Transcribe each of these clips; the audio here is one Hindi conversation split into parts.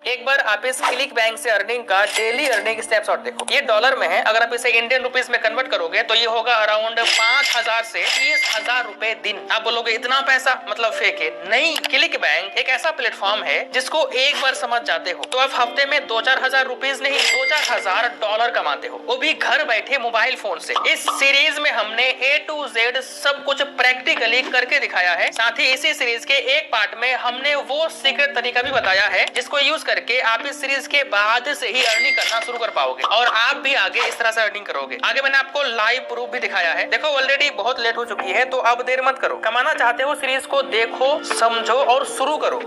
एक बार आप इस क्लिक बैंक से अर्निंग का डेली अर्निंग स्नैपशॉट देखो। ये डॉलर में है, अगर आप इसे इंडियन रुपीस में कन्वर्ट करोगे तो ये होगा अराउंड 5,000 से 30,000 रुपए दिन। आप बोलोगे इतना पैसा, मतलब फेक है। नहीं, क्लिक बैंक एक ऐसा प्लेटफॉर्म है जिसको एक बार समझ जाते हो तो आप हफ्ते में 2-4 हजार रुपीज नहीं, 2-4 हजार डॉलर कमाते हो, वो भी घर बैठे मोबाइल फोन से। इस सीरीज में हमने A to Z सब कुछ प्रैक्टिकली करके दिखाया है। साथ ही इसी सीरीज के एक पार्ट में हमने वो सीक्रेट तरीका भी बताया है जिसको यूज करके आप इस सीरीज के बाद से ही अर्निंग करना शुरू कर पाओगे और आप भी आगे इस तरह से अर्निंग करोगे। आगे मैंने आपको लाइव प्रूफ भी दिखाया है। देखो ऑलरेडी बहुत लेट हो चुकी है तो अब देर मत करो। कमाना चाहते हो सीरीज को देखो, समझो और शुरू करो।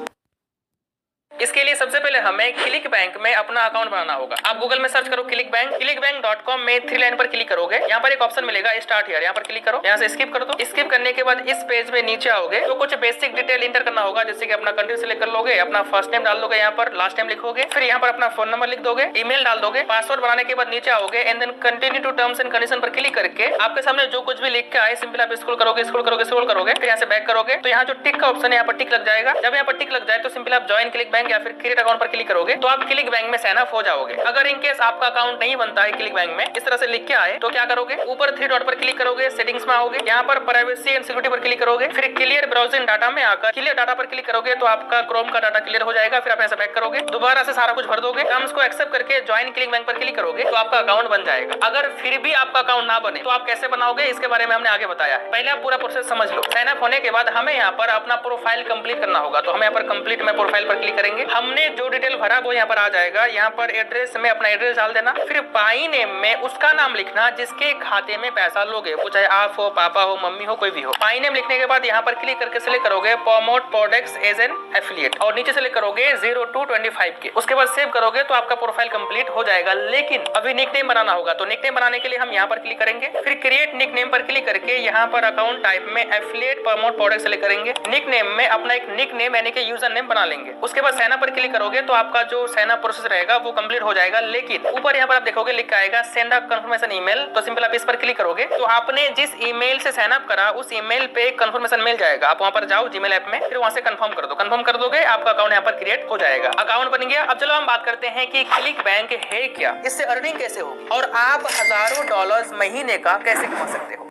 इसके लिए सबसे पहले हमें क्लिक बैंक में अपना अकाउंट बनाना होगा। आप गूगल में सर्च करो क्लिक बैंक, clickbank.com में 3 लाइन पर क्लिक करोगे। यहाँ पर एक ऑप्शन मिलेगा स्टार्ट हियर, यहाँ पर क्लिक करो, यहाँ से स्किप कर दो। स्किप करने के बाद इस पेज में नीचे आओगे तो कुछ बेसिक डिटेल इंटर करना होगा, जैसे कि अपना कंट्री सेलेक्ट कर लोगे, अपना फर्स्ट नेम डाल दोगे, यहाँ पर लास्ट नेम लिखोगे, फिर यहाँ पर अपना फोन नंबर लिख दोगे, ईमेल डाल दोगे, पासवर्ड बनाने के बाद नीचे आओगे and then continue to terms and condition पर क्लिक करके आपके सामने जो कुछ भी लिख के आए सिंपल आप स्क्रॉल करोगे, फिर यहाँ से बैक करोगे तो यहाँ जो टिक का ऑप्शन है यहाँ पर टिक लग जाएगा। जब यहाँ पर टिक लग जाए तो सिंपल आप ज्वाइन क्लिक बैंक या फिर क्रिएट अकाउंट क्लिक करोगे तो आप क्लिक बैंक में साइन अप हो जाओगे। अगर इन केस आपका अकाउंट नहीं बनता है क्लिक बैंक में, इस तरह से लिख के आए तो क्या करोगे, ऊपर 3 डॉट पर क्लिक करोगे, सेटिंग्स में आओगे, यहाँ पर प्राइवेसी एंड सिक्योरिटी पर क्लिक करोगे, फिर क्लियर ब्राउजिंग डाटा में आकर क्लियर डाटा पर क्लिक करोगे तो आपका क्रोम का डाटा क्लियर हो जाएगा। फिर आप ऐसा बैक करोगे, दोबारा से सारा कुछ भर दोगे, टर्म्स को एक्सेप्ट करके ज्वाइन क्लिक बैंक पर क्लिक करोगे तो आपका अकाउंट बन जाएगा। अगर फिर भी आपका अकाउंट ना बने तो आप कैसे बनाओगे इसके बारे में हमने आगे बताया है। पहले आप पूरा प्रोसेस समझ लो। साइन अप होने के बाद हमें यहाँ पर अपना प्रोफाइल कंप्लीट करना होगा तो हम यहाँ पर कंप्लीट में प्रोफाइल पर क्लिक करेंगे। हमने जो डिटेल भरा वो यहाँ पर आ जाएगा। यहाँ पर एड्रेस में अपना एड्रेस डाल देना, फिर पाई नेम में उसका नाम लिखना जिसके खाते में पैसा लोगे, वो चाहे आप हो, पापा हो, मम्मी हो, कोई भी हो। पाई नेम लिखने के बाद यहाँ पर क्लिक करके सिलेक्ट करोगे promote products as an affiliate और नीचे सिलेक्ट करोगे 0 to 25 के। उसके बाद सेव करोगे तो आपका प्रोफाइल कंप्लीट हो जाएगा। लेकिन अभी निकनेम बनाना होगा तो निकनेम बनाने के लिए हम यहाँ पर क्लिक करेंगे, फिर क्रिएट निकनेम पर क्लिक करके यहाँ पर अकाउंट टाइप में एफिलिएट प्रमोट प्रोडक्ट सेलेक्ट करेंगे। निकनेम में अपना एक निकनेम यानी कि यूजर नेम बना लेंगे। उसके बाद साइन अप पर क्लिक करोगे तो आपका जो साइन अप प्रोसेस रहेगा वो कंप्लीट हो जाएगा। लेकिन ऊपर यहाँ पर आप देखोगे लिखा आएगा सेंड अ कंफर्मेशन ईमेल, तो सिंपल आप इस पर क्लिक करोगे तो आपने जिस ईमेल से साइन अप करा उस ईमेल पे कंफर्मेशन मिल जाएगा। आप वहाँ पर जाओ जीमेल ऐप में, फिर वहाँ से कंफर्म कर दो। कंफर्म कर दोगे आपका अकाउंट यहाँ पर क्रिएट हो जाएगा। अकाउंट बन गया। अब चलो हम बात करते हैं कि क्लिक बैंक है क्या, इससे अर्निंग कैसे होगी और आप हजारों डॉलर्स महीने का कैसे कमा सकते हो।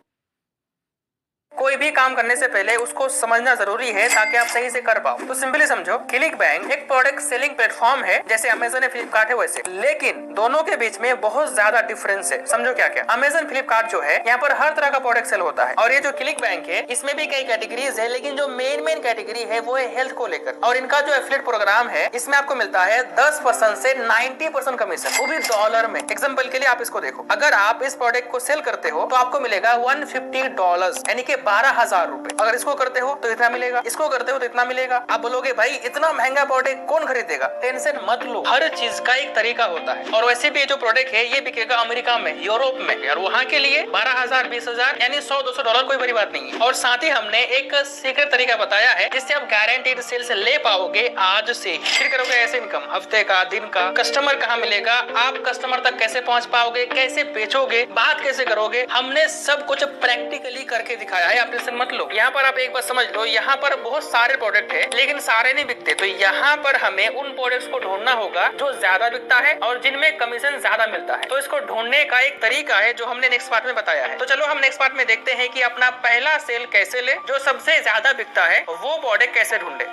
कोई भी काम करने से पहले उसको समझना जरूरी है ताकि आप सही से कर पाओ। तो सिंपली समझो, क्लिक बैंक एक प्रोडक्ट सेलिंग प्लेटफॉर्म है जैसे अमेजन या फ्लिपकार्ट है वैसे, लेकिन दोनों के बीच में बहुत ज्यादा डिफरेंस है। समझो क्या क्या। अमेजन फ्लिपकार्ट जो है यहाँ पर हर तरह का प्रोडक्ट सेल होता है और ये जो क्लिक बैंक है इसमें भी कई कैटेगरीज है, लेकिन जो मेन कैटेगरी है वो है हेल्थ को लेकर। और इनका जो एफिलिएट प्रोग्राम है इसमें आपको मिलता है 10% से 90% कमीशन, वो भी डॉलर में। एग्जाम्पल के लिए आप इसको देखो, अगर आप इस प्रोडक्ट को सेल करते हो तो आपको मिलेगा $150 यानी कि 12,000 रुपए। अगर इसको करते हो तो इतना मिलेगा, इसको करते हो तो इतना मिलेगा। आप बोलोगे भाई इतना महंगा प्रोडक्ट कौन खरीदेगा, टेंशन मत लो, हर चीज का एक तरीका होता है। और वैसे भी ये जो प्रोडक्ट है ये बिकेगा अमेरिका में, यूरोप में, और वहाँ के लिए 12,000 20,000 यानी $100-200 कोई बड़ी बात नहीं है। और साथ ही हमने एक सीक्रेट तरीका बताया है जिससे आप गारंटीड सेल्स ले पाओगे आज से। फिर करोगे ऐसे इनकम हफ्ते का, दिन का, कस्टमर कहाँ मिलेगा, आप कस्टमर तक कैसे पहुँच पाओगे, कैसे बेचोगे, बात कैसे करोगे, हमने सब कुछ प्रैक्टिकली करके दिखाया है। आप टेंशन मत लो। यहाँ पर आप एक बात समझ लो, यहाँ पर बहुत सारे प्रोडक्ट है लेकिन सारे नहीं बिकते, तो यहाँ पर हमें उन प्रोडक्ट्स को ढूंढना होगा जो ज्यादा बिकता है और जिनमें कमीशन ज्यादा मिलता है। तो इसको ढूंढने का एक तरीका है जो हमने नेक्स्ट पार्ट में बताया है। तो चलो हम नेक्स्ट पार्ट में देखते हैं कि अपना पहला सेल कैसे ले, जो सबसे ज्यादा बिकता है वो प्रोडक्ट कैसे ढूंढे।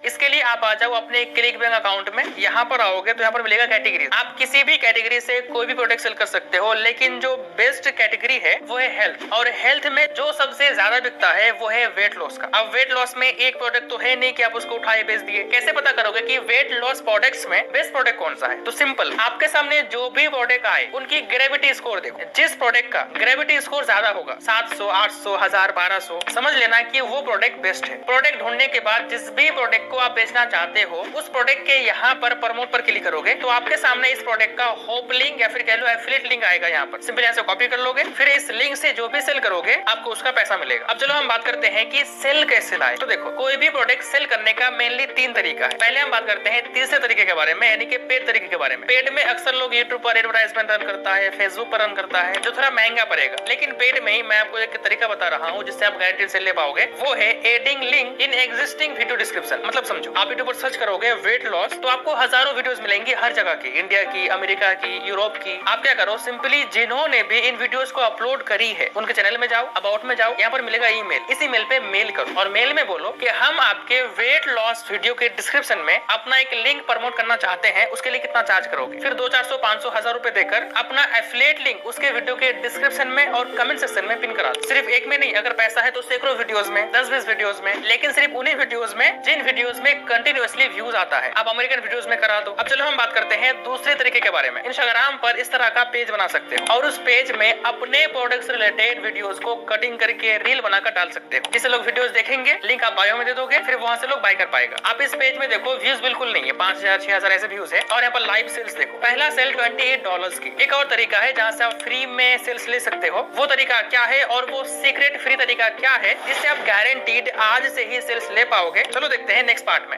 इसके लिए आप आ जाओ अपने क्लिक बैंक अकाउंट में। यहाँ पर आओगे तो यहाँ पर मिलेगा कैटेगरी। आप किसी भी कैटेगरी से कोई भी प्रोडक्ट सेल कर सकते हो, लेकिन जो बेस्ट कैटेगरी है वो है हेल्थ। और हेल्थ में जो सबसे ज्यादा बिकता है वो है वेट लॉस का। अब वेट लॉस में एक प्रोडक्ट तो है नहीं कि आप उसको उठाए बेच दिए। कैसे पता करोगे कि वेट लॉस प्रोडक्ट्स में बेस्ट प्रोडक्ट कौन सा है? तो सिंपल, आपके सामने जो भी प्रोडक्ट आए उनकी ग्रेविटी स्कोर देखो। जिस प्रोडक्ट का ग्रेविटी स्कोर ज्यादा होगा, 700, 800, 1000, 1200, समझ लेना कि वो प्रोडक्ट बेस्ट है। प्रोडक्ट ढूंढने के बाद जिस भी प्रोडक्ट को आप बेचना चाहते हो उस प्रोडक्ट के यहाँ पर प्रमोट पर क्लिक करोगे तो आपके सामने इस प्रोडक्ट का होप लिंक या फिर कह लो एफिलिएट लिंक आएगा। यहाँ पर सिंपल यहाँ से कॉपी कर लोगे, फिर इस लिंक से जो भी सेल करोगे आपको उसका पैसा मिलेगा। अब चलो हम बात करते हैं कि सेल कैसे लाए। तो देखो, कोई भी प्रोडक्ट सेल करने का मेनली 3 तरीका है। पहले हम बात करते हैं तीसरे तरीके के बारे में, यानी कि पेड तरीके के बारे में। पेड में अक्सर लोग यूट्यूब पर एडवर्टाइजमेंट रन करता है, फेसबुक पर रन करता है, जो थोड़ा महंगा पड़ेगा। लेकिन पेड में ही मैं आपको एक तरीका बता रहा हूँ जिससे आप गारंटी सेल ले पाओगे, वो है adding link in existing video description. मतलब मतलब समझो, आप यूट्यूब पर सर्च करोगे वेट लॉस तो आपको हजारों वीडियोस मिलेंगी हर जगह की, इंडिया की, अमेरिका की, यूरोप की। आप क्या करो, सिंपली जिन्होंने भी इन वीडियोस को अपलोड करी है उनके चैनल में जाओ, अबाउट में जाओ, यहाँ पर मिलेगा ईमेल, इस ईमेल पे मेल करो और मेल में बोलो कि हम आपके वेट लॉस वीडियो के डिस्क्रिप्शन में अपना एक लिंक प्रमोट करना चाहते हैं, उसके लिए कितना चार्ज करोगे। फिर 200, 400, 500, 1000 रुपए देकर अपना एफिलिएट लिंक उसके वीडियो के डिस्क्रिप्शन में और कमेंट सेक्शन में पिन करा दो। सिर्फ एक में नहीं, अगर पैसा है तो सैकड़ों वीडियोस में, 10-20 वीडियोस में, लेकिन सिर्फ उन्हीं वीडियोस में जिन वीडियोस में कंटिन्यूअसली व्यूज आता है। आप अमेरिकन वीडियोस में करा दो। अब चलो हम बात करते हैं दूसरे तरीके के बारे में। इंस्टाग्राम पर इस तरह का पेज बना सकते हो और उस पेज में अपने प्रोडक्ट से रिलेटेड वीडियोस को कटिंग करके रील बनाकर डाल सकते हो, जिससे लोग वीडियोस देखेंगे, लिंक आप बायो में दे दोगे, फिर वहां से लोग बाय कर पाएगा। आप इस पेज में देखो व्यूज बिल्कुल नहीं है, 5000, 6000 ऐसे व्यूज है और यहाँ पर लाइव सेल्स देखो। पहला सेल $28 की। एक और तरीका है जहाँ से आप फ्री में सेल्स ले सकते हो, वो तरीका क्या है और वो सीक्रेट फ्री तरीका क्या है जिससे आप गारंटीड आज से ही सेल्स ले पाओगे। चलो देखते हैं नेक्स्ट पार्ट में।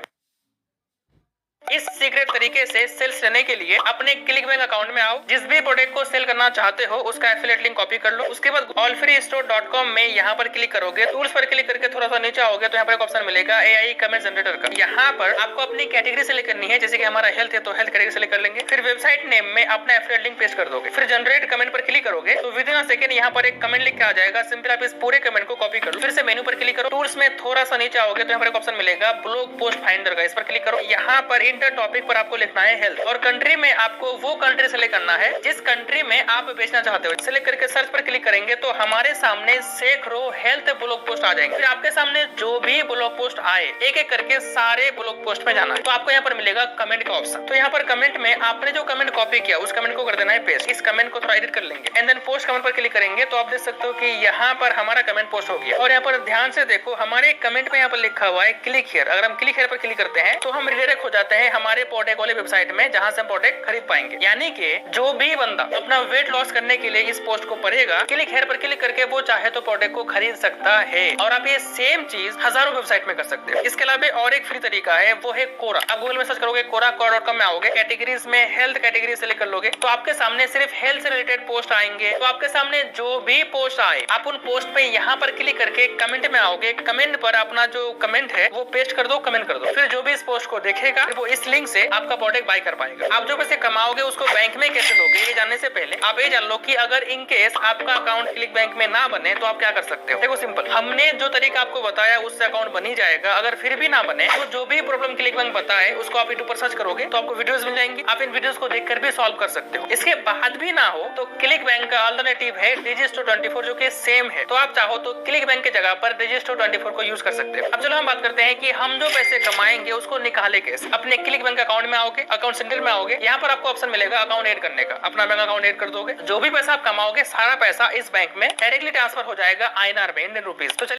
इस सीक्रेट तरीके से सेल्स लेने के लिए अपने क्लिक बैंक अकाउंट में आओ, जिस भी प्रोडक्ट को सेल करना चाहते हो उसका एफिलिएट लिंक कॉपी कर लो। उसके बाद allfreestore.com में यहाँ पर क्लिक करोगे, टूल्स पर क्लिक करके थोड़ा सा नीचे आओगे तो यहाँ पर एक ऑप्शन मिलेगा AI कमेंट जनरेटर का। यहाँ पर आपको अपनी कैटेगरी सेलेक्ट करनी है, जैसे कि हमारा हेल्थ है तो हेल्थ कैटेगरी सेलेक्ट कर लेंगे। फिर वेबसाइट नेम में अपना एफिलिएट लिंक पेस्ट कर दोगे, फिर जनरेट कमेंट पर क्लिक करोगे तो विद इन अ सेकंड यहाँ पर एक कमेंट लिख के आ जाएगा। सिंपल आप इस पूरे कमेंट को कॉपी कर लो, फिर से मेन्यू पर क्लिक करो, टूल्स में थोड़ा सा नीचे आओगे तो यहाँ पर एक ऑप्शन मिलेगा ब्लॉग पोस्ट फाइंडर का, इस पर क्लिक करो। यहाँ पर इंटर टॉपिक पर आपको लिखना है हेल्थ और कंट्री में आपको वो कंट्री सेलेक्ट करना है जिस कंट्री में आप बेचना चाहते हो। सेलेक्ट करके सर्च पर क्लिक करेंगे तो हमारे सामने सैकड़ों हेल्थ ब्लॉग पोस्ट आ जाएंगे। फिर आपके सामने जो भी ब्लॉग पोस्ट आए एक एक करके सारे ब्लॉग पोस्ट में जाना है। तो आपको यहाँ पर मिलेगा कमेंट का ऑप्शन। तो यहाँ पर कमेंट में आपने जो कमेंट कॉपी किया उस कमेंट को कर देना है पेस्ट। इस कमेंट को थोड़ा एडिट कर लेंगे एंड देन पोस्ट कमेंट पर क्लिक करेंगे तो आप देख सकते हो कि यहाँ पर हमारा कमेंट पोस्ट हो गया। और यहाँ पर ध्यान से देखो, हमारे कमेंट में यहाँ पर लिखा हुआ है क्लिक हियर। अगर हम क्लिक हियर पर क्लिक करते हैं तो हम रिडायरेक्ट हो जाते हैं हमारे प्रोडक्ट वाले वेबसाइट में, जहां से हम प्रोडक्ट खरीद पाएंगे। यानी कि जो भी बंदा अपना वेट लॉस करने के लिए इस पोस्ट को पढ़ेगा, क्लिक हेयर पर क्लिक करके वो चाहे तो प्रोडक्ट को खरीद सकता है। और आप ये सेम चीज हजारों वेबसाइट में कर सकते हो। इसके अलावा और एक फ्री तरीका है, वो है कोरा। आप गूगल में सर्च करोगे कोरा.com में आओगे, कैटेगरीज में हेल्थ कैटेगरी सेलेक्ट कर लोगे तो आपके सामने सिर्फ हेल्थ से रिलेटेड पोस्ट आएंगे। तो आपके सामने जो भी पोस्ट आए आप उन पोस्ट पे यहाँ पर क्लिक करके कमेंट में आओगे, कमेंट पर अपना जो कमेंट है वो पेस्ट कर दो, कमेंट कर दो। फिर जो भी इस पोस्ट को देखेगा वो इस लिंक से आपका प्रोडक्ट बाय कर पाएगा। आप जो पैसे कमाओगे उसको बैंक में कैसे लोगे, ये जानने से पहले आप ये जान लो कि अगर इन केस आपका अकाउंट क्लिक बैंक में ना बने तो आप क्या कर सकते हो। देखो सिंपल, हमने जो तरीका आपको बताया उससे अकाउंट बन ही जाएगा। अगर फिर भी ना बने तो जो भी प्रॉब्लम क्लिक बैंक बताए उसको आप यूट्यूब पर सर्च करोगे तो आपको वीडियोस मिल जाएंगी। आप इन वीडियोस को देखकर भी सॉल्व कर सकते हो। इसके बाद भी ना हो तो क्लिक बैंक का अल्टरनेटिव है Digistore24 जो कि सेम है। तो आप चाहो तो क्लिक बैंक की जगह पर Digistore24 को यूज कर सकते हो। अब चलो हम बात करते हैं कि हम जो पैसे कमाएंगे उसको निकाले कैसे। अपने क्लिक बैंक अकाउंट में आओगे, अकाउंट सेंटर में आओगे, यहाँ पर आपको ऑप्शन मिलेगा अकाउंट ऐड करने का। अपना बैंक अकाउंट ऐड कर दोगे, जो भी पैसा आप कमाओगे सारा पैसा इस बैंक में डायरेक्टली ट्रांसफर हो जाएगा INR में, इंडियन रुपीज। तो